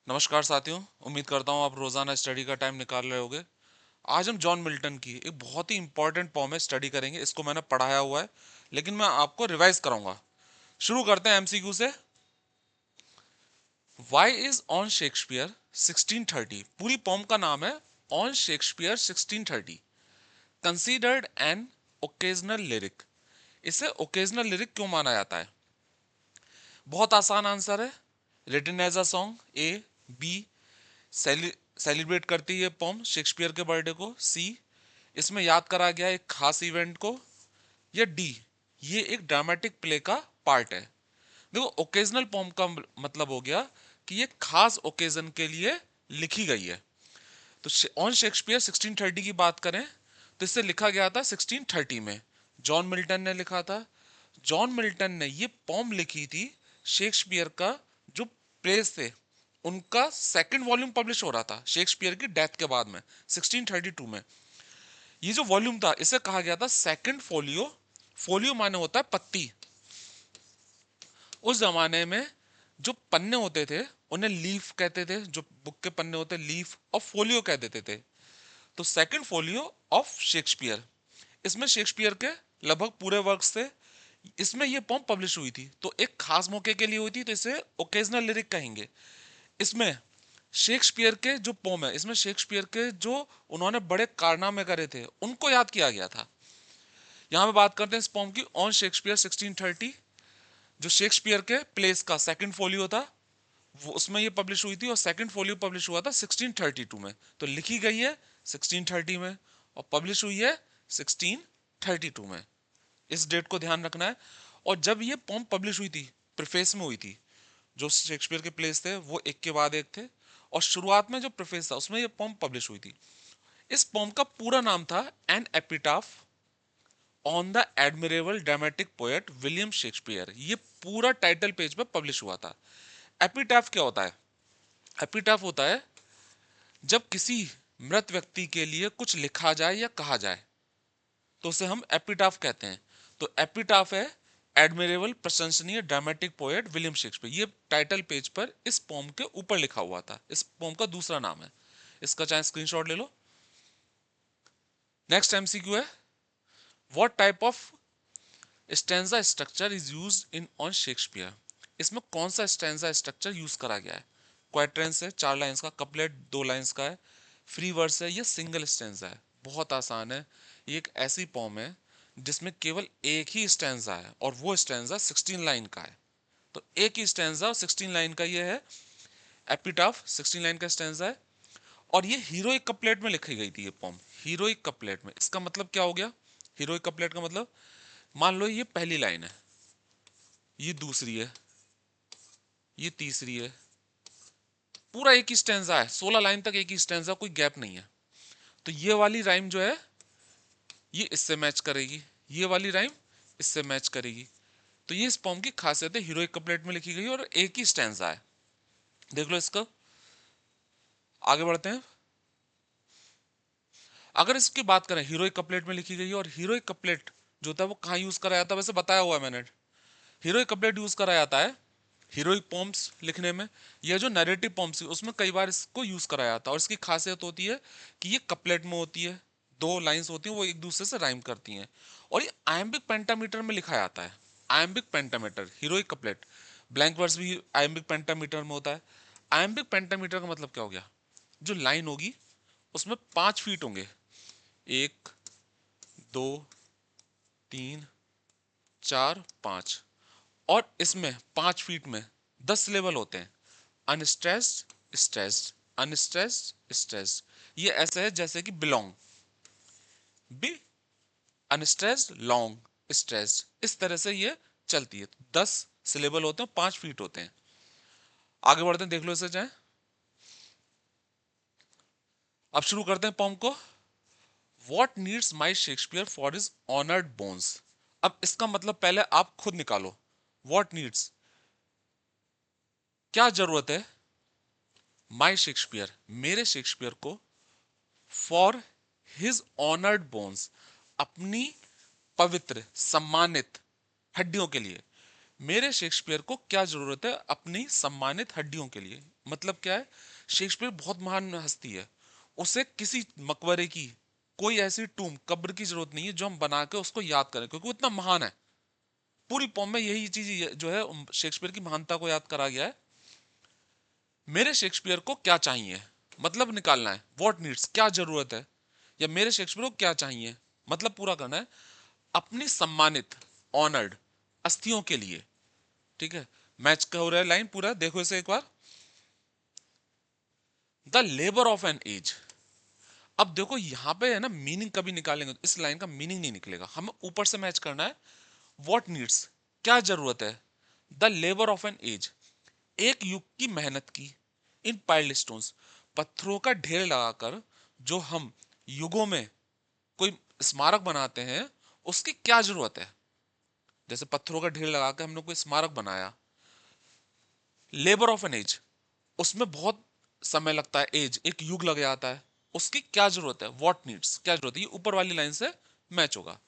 नमस्कार साथियों, उम्मीद करता हूँ आप रोजाना स्टडी का टाइम निकाल रहे होगे। आज हम जॉन मिल्टन की एक बहुत ही इंपॉर्टेंट पोम है स्टडी करेंगे। इसको मैंने पढ़ाया हुआ है लेकिन मैं आपको रिवाइज कराऊंगा। शुरू करते हैं एमसीक्यू से। Why is on Shakespeare 1630। पूरी पोम का नाम है on Shakespeare 1630, considered an occasional lyric. इसे ओकेजनल लिरिक क्यों माना जाता है? बहुत आसान आंसर है, written as a song, A. B, celebrate करती है पोम शेक्सपियर के बर्थडे को, सी। इसमें याद करा गया एक खास इवेंट को, या डी, ये एक ड्रामेटिक प्ले का पार्ट है। देखो, ओकेजनल पोम का मतलब हो गया कि ये खास ओकेजन के लिए लिखी गई है। तो ऑन शेक्सपियर 1630 की बात करें तो इसे लिखा गया था 1630 में। जॉन मिल्टन ने लिखा था। जॉन मिल्टन ने ये पोम लिखी थी शेक्सपियर का जो प्लेस थे उनका सेकंड वॉल्यूम पब्लिश हो रहा था शेक्सपियर की डेथ के बाद में 1632 में। ये जो वॉल्यूम था इसे कहा गया था सेकंड फोलियो। फोलियो माने होता है पत्ती। उस जमाने में जो पन्ने होते थे उन्हें लीफ कहते थे, जो बुक के पन्ने होते लीफ, और फोलियो कह देते थे। तो सेकंड फोलियो ऑफ शेक्सपियर, इसमें शेक्सपियर के लगभग पूरे वर्क्स थे। इसमें ये पोम पब्लिश हुई थी तो एक खास मौके के लिए हुई थी, तो इसे ओकेजनल लिरिक कहेंगे। इसमें शेक्सपियर के जो पोम है, इसमें शेक्सपियर के जो उन्होंने बड़े कारनामे करे थे उनको याद किया गया था। यहां पे बात करते हैं इस पोम की, ऑन शेक्सपियर 1630, जो शेक्सपियर के प्लेस का सेकंड फोलियो था वो उसमें ये पब्लिश हुई थी, और सेकंड फोलियो पब्लिश हुआ था 1632 में। तो लिखी गई है 1630 में और पब्लिश हुई है 1632 में। इस डेट को ध्यान रखना है। और जब ये पोम पब्लिश हुई थी, प्रीफेस में हुई थी, जो शेक्सपियर के प्लेस थे वो एक के बाद एक थे, और शुरुआत में जो प्रीफेस था उसमें ये पोम पब्लिश हुई थी। इस पोम का पूरा नाम था an epitaph on the admirable dramatic poet William Shakespeare. ये पूरा टाइटल पेज पे पब्लिश हुआ था। एपिटाफ क्या होता है? एपिटाफ होता है जब किसी मृत व्यक्ति के लिए कुछ लिखा जाए या कहा जाए तो उसे हम एपिटाफ कहते हैं। तो एपिटाफ है एडमिरेबल प्रशंसनीय ड्रामेटिक पोएट विलियम शेक्सपियर। ये टाइटल पेज पर इस पोम के ऊपर लिखा हुआ था। इस पोम का दूसरा नाम है। इसका चाहे स्क्रीनशॉट ले लो। नेक्स्ट एमसीक्यू है, what type of stanza structure is used in on Shakespeare. इसमें कौन सा स्टैंजा स्ट्रक्चर यूज करा गया है? क्वाड्रेंस है 4 लाइंस का, कपलेट 2 लाइंस का है, फ्री वर्स है, या सिंगल स्टैंजा है? बहुत आसान है। ये एक ऐसी पोम है जिसमें केवल एक ही स्टैंजा है और वो स्टैंजा 16 लाइन का है। तो एक ही स्टैंजा 16 लाइन का ये है। एपिटाफ 16 लाइन का स्टैंजा है और ये हीरोइक कपलेट में लिखी गई थी ये पोम। हीरोइक कपलेट में, इसका मतलब क्या हो गया? हीरोइक कपलेट का मतलब, मान लो ये पहली लाइन है, ये दूसरी है, ये तीसरी है, पूरा एक ही स्टैंजा है, 16 लाइन तक एक ही स्टैंजा, कोई गैप नहीं है। तो ये वाली राइम जो है ये इससे मैच करेगी, ये वाली राइम इससे मैच करेगी। तो ये इस पोम की खासियत है, हीरोइक कपलेट में लिखी गई और एक ही स्टैंजा है। देख लो इसका। आगे बढ़ते हैं। अगर इसकी बात करें, हीरोइक कपलेट में लिखी गई है, और हीरोइक कपलेट जो होता है वो कहाँ यूज करा जाता है? वैसे बताया हुआ है मैंने। हीरोइक कपलेट यूज करा जाता है हीरोइक पोम्स लिखने में। यह जो नैरेटिव पोम्स है उसमें कई बार इसको यूज करा जाता है, और इसकी खासियत होती है कि ये कपलेट में होती है, 2 लाइंस होती हैं वो एक दूसरे से राइम करती हैं, और ये आयम्बिक पेंटामीटर में लिखा जाता है। Iambic pentameter, heroic couplet. Blank verse भी आयम्बिक पेंटामीटर में होता है। आयम्बिक पेंटामीटर का मतलब क्या हो गया? जो लाइन होगी उसमें 5 फीट होंगे, 1, 2, 3, 4, 5, और इसमें 5 फीट में 10 लेवल होते हैं। Unstressed, stressed, unstressed, stressed. ये ऐसे है जैसे कि belong, B, unstressed, long, stressed. इस तरह से ये चलती है। 10 सिलेबल होते हैं, 5 फीट होते हैं। आगे बढ़ते हैं, देख लो इसे चाहे। अब शुरू करते हैं पोम को। What needs my Shakespeare for his honoured bones. अब इसका मतलब पहले आप खुद निकालो। वॉट नीड्स, क्या जरूरत है? माई शेक्सपियर, मेरे शेक्सपियर को, फॉर हिज ऑनर्ड बोन्स, अपनी पवित्र सम्मानित हड्डियों के लिए। मेरे शेक्सपियर को क्या जरूरत है अपनी सम्मानित हड्डियों के लिए? मतलब क्या है, शेक्सपियर बहुत महान हस्ती है, उसे किसी मकबरे की, कोई ऐसी टूम कब्र की जरूरत नहीं है जो हम बना के उसको याद करें, क्योंकि वो इतना महान है। पूरी पोम में यही चीज जो है शेक्सपियर की महानता को याद करा गया है। मेरे शेक्सपियर को क्या चाहिए, मतलब निकालना है, व्हाट नीड्स, क्या जरूरत है, या मेरे शेक्सपियर को क्या चाहिए, मतलब पूरा करना है अपनी सम्मानित, ऑनर्ड अस्थियों के लिए। ठीक है, मैच का हो रहा है लाइन पूरा, देखो इसे एक बार। The labour of an age. अब देखो यहां पे है ना, मीनिंग कभी निकालेंगे तो इस लाइन का मीनिंग नहीं निकलेगा, हमें ऊपर से मैच करना है। व्हाट नीड्स, क्या जरूरत है, the labour of an age, एक युग की मेहनत की, इन पाइल्ड स्टोन्स, पत्थरों का ढेर लगाकर जो हम युगों में कोई स्मारक बनाते हैं, उसकी क्या जरूरत है। जैसे पत्थरों का ढेर लगा के हमने कोई स्मारक बनाया, लेबर ऑफ एन एज, उसमें बहुत समय लगता है, एज एक युग लग जाता है, उसकी क्या जरूरत है, व्हाट नीड्स, क्या जरूरत है, ये ऊपर वाली लाइन से मैच होगा।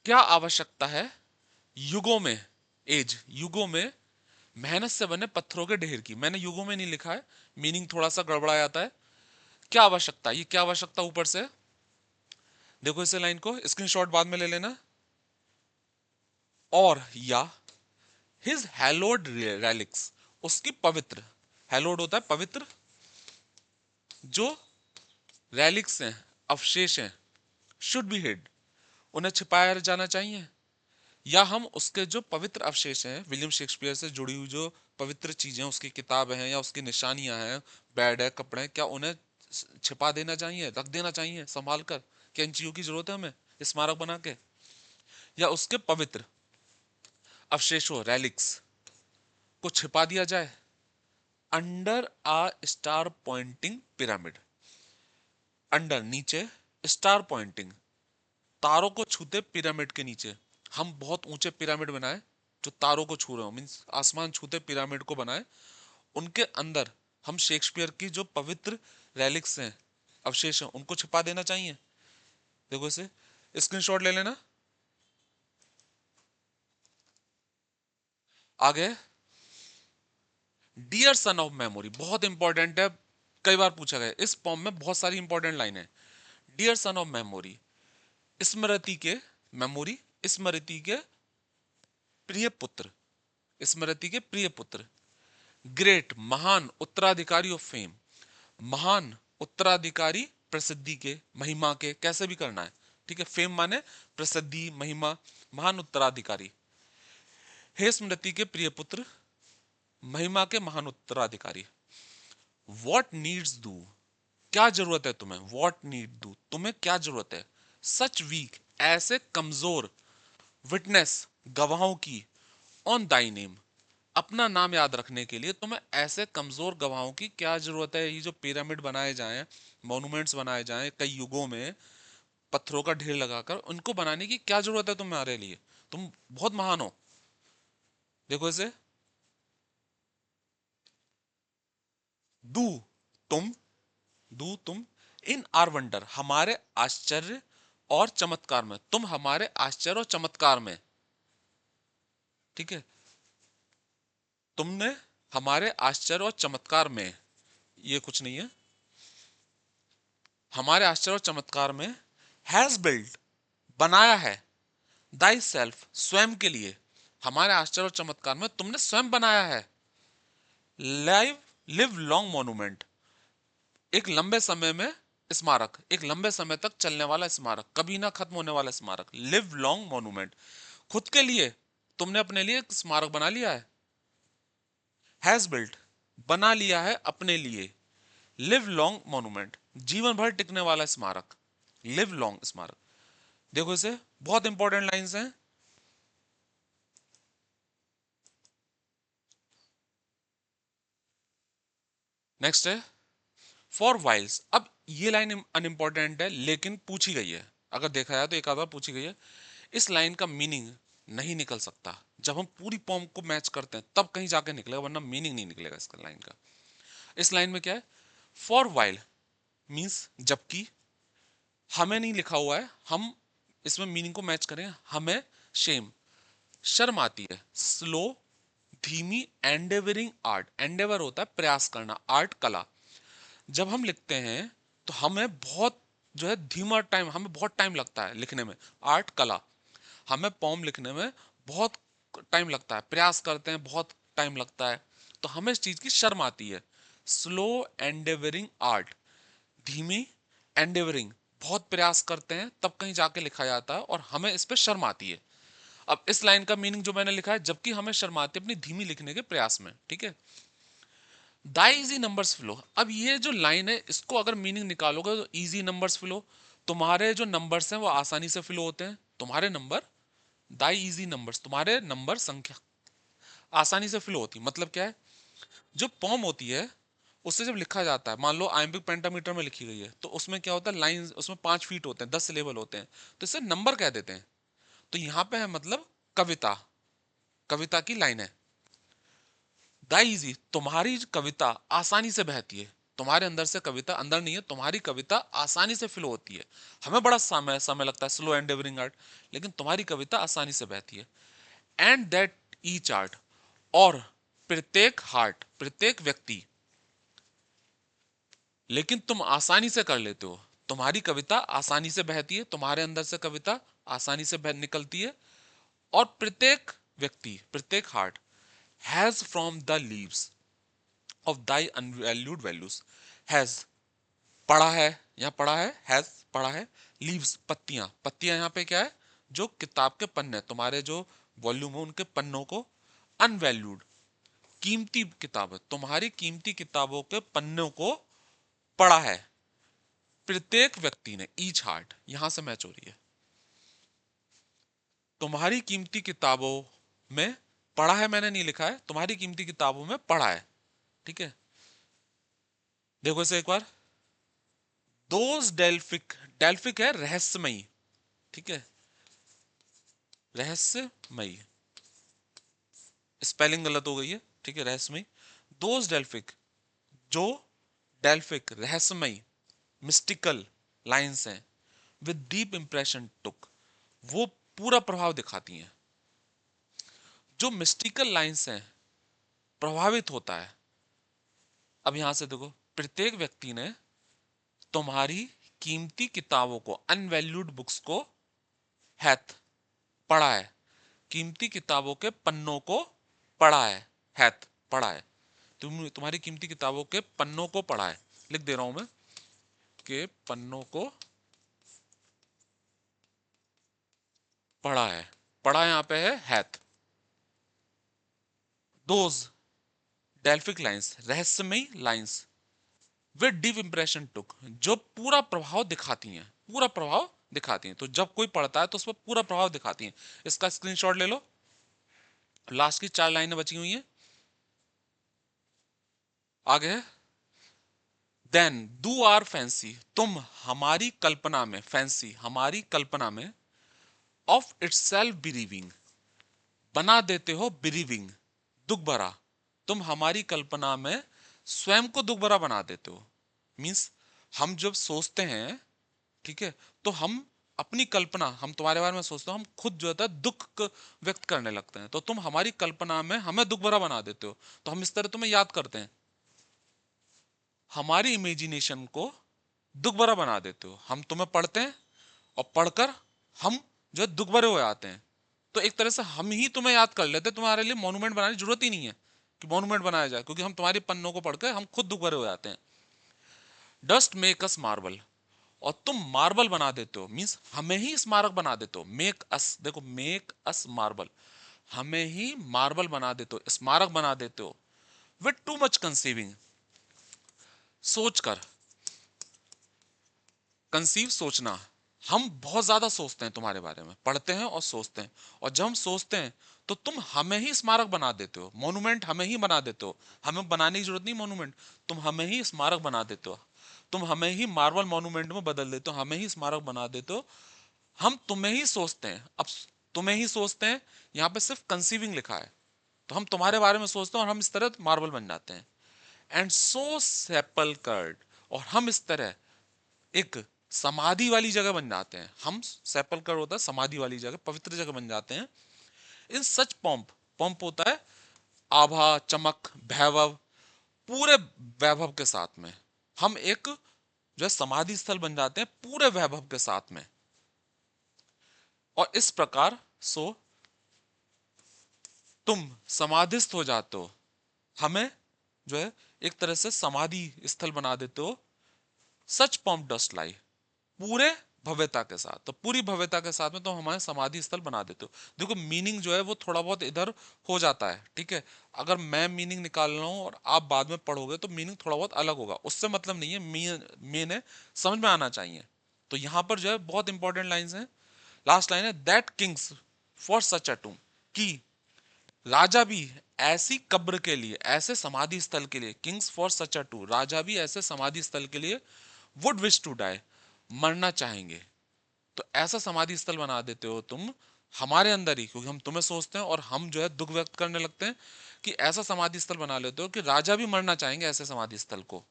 क्या आवश्यकता है युगों में, एज युगों में मेहनत से बने पत्थरों के ढेर की, मैंने युगों में नहीं लिखा है, मीनिंग थोड़ा सा गड़बड़ा जाता है। क्या आवश्यकता, ये क्या आवश्यकता ऊपर से, देखो इसे लाइन को स्क्रीनशॉट बाद में ले लेना। और या हिज हैलोड रेलिक्स, उसकी पवित्र, हैलोड होता है पवित्र, जो रेलिक्स हैं, अवशेष हैं, शुड बी हिड, उन्हें छिपाया जाना चाहिए। या हम उसके जो पवित्र अवशेष हैं, विलियम शेक्सपियर से जुड़ी हुई जो पवित्र चीजें, उसकी किताबें हैं या उसकी निशानियां हैं, बेड है, कपड़े हैं, क्या उन्हें छिपा देना चाहिए, रख देना चाहिए संभाल कर, क्या इन चीजों की जरूरत है हमें स्मारक बना के। या उसके पवित्र अवशेषों, रेलिक्स को छिपा दिया जाए अंडर आ स्टार पॉइंटिंग पिरामिड, अंडर नीचे, स्टार पॉइंटिंग तारों को छूते पिरामिड के नीचे, हम बहुत ऊंचे पिरामिड बनाए जो तारों को छू रहे हो, मीन्स आसमान छूते पिरामिड को बनाए, उनके अंदर हम शेक्सपियर की जो पवित्र रेलिक्स हैं, अवशेष हैं, उनको छिपा देना चाहिए। देखो इसे स्क्रीनशॉट ले लेना। आगे, डियर सन ऑफ मेमोरी, बहुत इंपॉर्टेंट है, कई बार पूछा गया, इस पॉम में बहुत सारी इंपॉर्टेंट लाइन है। डियर सन ऑफ मेमोरी, स्मृति के, मेमोरी स्मृति के प्रिय पुत्र, स्मृति के प्रिय पुत्र, ग्रेट महान उत्तराधिकारी ऑफ फेम, महान उत्तराधिकारी प्रसिद्धि के, महिमा के, कैसे भी करना है, ठीक है, फेम माने प्रसिद्धि, महिमा, महान उत्तराधिकारी, हे स्मृति के प्रिय पुत्र, महिमा के महान उत्तराधिकारी। वॉट नीड्स डू, क्या जरूरत है तुम्हें, वॉट नीड डू, तुम्हें क्या जरूरत है, सच वीक, ऐसे कमजोर, विटनेस, गवाहों की, ऑन दाई नेम, अपना नाम याद रखने के लिए तुम्हें ऐसे कमजोर गवाहों की क्या जरूरत है। ये जो पिरामिड बनाए जाएं, मॉन्यूमेंट्स बनाए जाएं कई युगों में, पत्थरों का ढेर लगाकर, उनको बनाने की क्या जरूरत है तुम्हारे लिए, तुम बहुत महान हो। देखो इसे, डू, तुम, डू तुम, इन आर वंडर, हमारे आश्चर्य और चमत्कार में, तुम हमारे आश्चर्य और चमत्कार में, ठीक है, तुमने हमारे आश्चर्य और चमत्कार में, ये कुछ नहीं है, हमारे आश्चर्य और चमत्कार में, हैज बिल्ड, बनाया है, दाई सेल्फ, स्वयं के लिए, हमारे आश्चर्य और चमत्कार में तुमने स्वयं बनाया है, लाइव, लिव लॉन्ग मोन्यूमेंट, एक लंबे समय में स्मारक, एक लंबे समय तक चलने वाला स्मारक, कभी ना खत्म होने वाला स्मारक, लिव लॉन्ग मोन्यूमेंट, खुद के लिए तुमने अपने लिए एक स्मारक बना लिया है, हैज बिल्ट, बना लिया है अपने लिए, लिव लॉन्ग मोन्यूमेंट, जीवन भर टिकने वाला स्मारक, लिव लॉन्ग स्मारक। देखो इसे, बहुत इंपॉर्टेंट लाइंस हैं। नेक्स्ट है फॉर वाइल्स, अब ये लाइन अनइंपॉर्टेंट है लेकिन पूछी गई है, अगर देखा जाए तो एक आध बार पूछी गई है। इस लाइन का मीनिंग नहीं निकल सकता, जब हम पूरी पॉम को मैच करते हैं तब कहीं जाके निकलेगा, वरना मीनिंग नहीं निकलेगा इसका लाइन का। इस लाइन में क्या है, फॉर वाइल मीन्स जबकि, हमें नहीं लिखा हुआ है, हम इसमें मीनिंग को मैच करें, हमें शेम, शर्म आती है, स्लो, धीमी एंडेवरिंग आर्ट, एंडेवर होता है प्रयास करना, आर्ट कला। जब हम लिखते हैं तो हमें बहुत जो है धीमा टाइम, हमें बहुत टाइम लगता है लिखने में, आर्ट कला। हमें पॉम लिखने में बहुत टाइम लगता है, प्रयास करते हैं बहुत टाइम लगता है, तो हमें इस चीज की शर्म आती है। स्लो एंडेवरिंग आर्ट, धीमी एंडेवरिंग, बहुत प्रयास करते हैं तब कहीं जाके लिखा जाता है और हमें इस पे शर्म आती है। अब इस लाइन का मीनिंग जो मैंने लिखा है, जबकि हमें शर्म आती है अपनी धीमी लिखने के प्रयास में, ठीक है। द इजी नंबर्स फ्लो, अब ये जो लाइन है इसको अगर मीनिंग निकालोगे तो इजी नंबर्स फ्लो, तुम्हारे जो नंबर्स हैं वो आसानी से फ्लो होते हैं, तुम्हारे नंबर, दाई इजी नंबर्स, तुम्हारे नंबर संख्या आसानी से फ्लो होती है। मतलब क्या है, जो पॉम होती है उससे जब लिखा जाता है, मान लो आयम्बिक पेंटामीटर में लिखी गई है, तो उसमें क्या होता है, लाइन उसमें 5 फीट होते हैं, 10 सिलेबल होते हैं, तो इसे नंबर कह देते हैं। तो यहाँ पे है मतलब कविता, कविता की लाइन है। द इजी, तुम्हारी कविता आसानी से बहती है, तुम्हारे अंदर से कविता अंदर नहीं है, तुम्हारी कविता आसानी से फ्लो होती है। हमें बड़ा समय समय लगता है, स्लो एंडेवरिंग आर्ट, लेकिन तुम्हारी कविता आसानी से बहती है। एंड दैट ईच आर्ट, और प्रत्येक हार्ट, प्रत्येक व्यक्ति, लेकिन तुम आसानी से कर लेते हो, तुम्हारी कविता आसानी से बहती है, तुम्हारे अंदर से कविता आसानी से निकलती है। और प्रत्येक व्यक्ति, प्रत्येक heart, has from the leaves of thy unvalued values, has पढ़ा है, यहाँ पढ़ा है, हैज पढ़ा है, लीव्स पत्तियां, पत्तियां यहाँ पे क्या है, जो किताब के पन्ने, तुम्हारे जो वॉल्यूम है उनके पन्नों को, अनवैल्यूड कीमती किताब है, तुम्हारी कीमती किताबों के पन्नों को पढ़ा है प्रत्येक व्यक्ति ने। ईच हार्ट यहां से मैच हो रही है, तुम्हारी कीमती किताबों में पढ़ा है, मैंने नहीं लिखा है, तुम्हारी कीमती किताबों में पढ़ा है, ठीक है। देखो इसे एक बार, दोज डेल्फिक, डेल्फिक है रहस्यमयी, ठीक है, रहस्यमयी, स्पेलिंग गलत हो गई है, ठीक है, रहस्यमयी। दोज डेल्फिक, जो डेल्फिक रहस्यमयी, मिस्टिकल लाइंस हैं, विद डीप इंप्रेशन टुक, वो पूरा प्रभाव दिखाती हैं। जो मिस्टिकल लाइंस हैं, प्रभावित होता है। अब यहां से देखो, प्रत्येक व्यक्ति ने तुम्हारी कीमती किताबों को, अनवैल्यूड बुक्स को, हैथ पढ़ा है, कीमती किताबों के पन्नों को पढ़ा है, हैथ पढ़ा है, तुम्हारी कीमती किताबों के पन्नों को पढ़ा है, लिख दे रहा हूं मैं, के पन्नों को पढ़ा है, पढ़ा यहां पे है हैथ। दोज डेल्फिक लाइंस, रहस्यमयी लाइंस, वे डीप इंप्रेशन टुक, जो पूरा प्रभाव दिखाती हैं, पूरा प्रभाव दिखाती हैं, तो जब कोई पढ़ता है तो उस पर पूरा प्रभाव दिखाती हैं। इसका स्क्रीनशॉट ले लो, लास्ट की 4 लाइनें बची हुई हैं, आगे है, देन डू आर फैंसी, तुम हमारी कल्पना में, फैंसी हमारी कल्पना में, ऑफ इट्स सेल्फ बिलीविंग, बना देते हो बिलीविंग, दुख भरा, तुम हमारी कल्पना में स्वयं को दुख भरा बना देते हो। मीन्स हम जब सोचते हैं, ठीक है, तो हम अपनी कल्पना, हम तुम्हारे बारे में सोचते हो, हम खुद जो है दुख व्यक्त करने लगते हैं, तो तुम हमारी कल्पना में हमें दुख भरा बना देते हो, तो हम इस तरह तुम्हें याद करते हैं, हमारी इमेजिनेशन को दुख भरा बना देते हो, हम तुम्हें पढ़ते हैं और पढ़कर हम जो है दुख भरे हो जाते हैं, तो एक तरह से हम ही तुम्हें याद कर लेते हैं, तुम्हारे लिए मॉन्यूमेंट बनाने की जरूरत ही नहीं है कि मॉन्यूमेंट बनाया जाए, क्योंकि हम तुम्हारे पन्नों को पढ़कर हम खुद दुख भरे हो जाते हैं। डस्ट मेक अस मार्बल, और तुम मार्बल बना देते हो, मीन्स हमें ही स्मारक बना देते हो, मेक अस, देखो मेक अस मार्बल, हमें ही मार्बल बना देते हो, स्मारक बना देते हो, विद टू मच कंसीविंग, सोचकर, कंसीव सोचना, हम बहुत ज्यादा सोचते हैं तुम्हारे बारे में, पढ़ते हैं और सोचते हैं, और जब हम सोचते हैं तो तुम हमें ही स्मारक बना देते हो, मॉन्यूमेंट हमें ही बना देते हो, हमें बनाने की जरूरत नहीं मॉन्यूमेंट, तुम हमें ही स्मारक बना देते हो, तुम हमें ही मार्बल मॉन्यूमेंट में बदल देते हो, हमें ही स्मारक बना देते हो, हम तुम्हें ही सोचते हैं। अब तुम्हें ही सोचते हैं, यहाँ पे सिर्फ कंसीविंग लिखा है, तो हम तुम्हारे बारे में सोचते हैं और हम इस तरह मार्बल बन जाते हैं। एंड सो सेपल्कर्ड, और हम इस तरह एक समाधि वाली जगह बन जाते हैं, हम सेपल्कर होता है समाधि वाली जगह, पवित्र जगह बन जाते हैं। इन सच पॉम्प, पॉम्प होता है आभा, चमक, वैभव, पूरे वैभव के साथ में हम एक जो है समाधि स्थल बन जाते हैं पूरे वैभव के साथ में। और इस प्रकार सो तुम समाधिस्थ हो जाते हो, हमें जो है एक तरह से समाधि स्थल बना देते हो, सच पॉम्प डस्ट लाई, पूरे भव्यता के साथ। तो पूरी भव्यता के साथ में तो हमारे समाधि स्थल बना देते हो। देखो मीनिंग जो है वो थोड़ा बहुत इधर हो जाता है, ठीक है। अगर मैं मीनिंग निकाल रहा हूं और आप बाद में पढ़ोगे तो मीनिंग थोड़ा बहुत अलग होगा, उससे मतलब नहीं है, मेन है समझ में आना चाहिए। तो यहां पर जो है बहुत इंपॉर्टेंट लाइंस हैं। लास्ट लाइन है, दैट किंग्स फॉर सच अ टूम, की राजा भी ऐसी कब्र के लिए, ऐसे समाधि स्थल के लिए, किंग्स फॉर सच अ टू, राजा भी ऐसे समाधि स्थल के लिए वुड विश टू डाई, मरना चाहेंगे। तो ऐसा समाधि स्थल बना देते हो तुम हमारे अंदर ही, क्योंकि हम तुम्हें सोचते हैं और हम जो है दुख व्यक्त करने लगते हैं, कि ऐसा समाधि स्थल बना लेते हो कि राजा भी मरना चाहेंगे ऐसे समाधि स्थल को,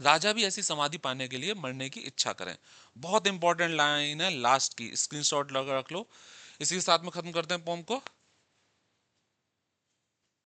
राजा भी ऐसी समाधि पाने के लिए मरने की इच्छा करें। बहुत इंपॉर्टेंट लाइन है लास्ट की, स्क्रीनशॉट लगा रख लो। इसी के साथ में खत्म करते हैं पोम को।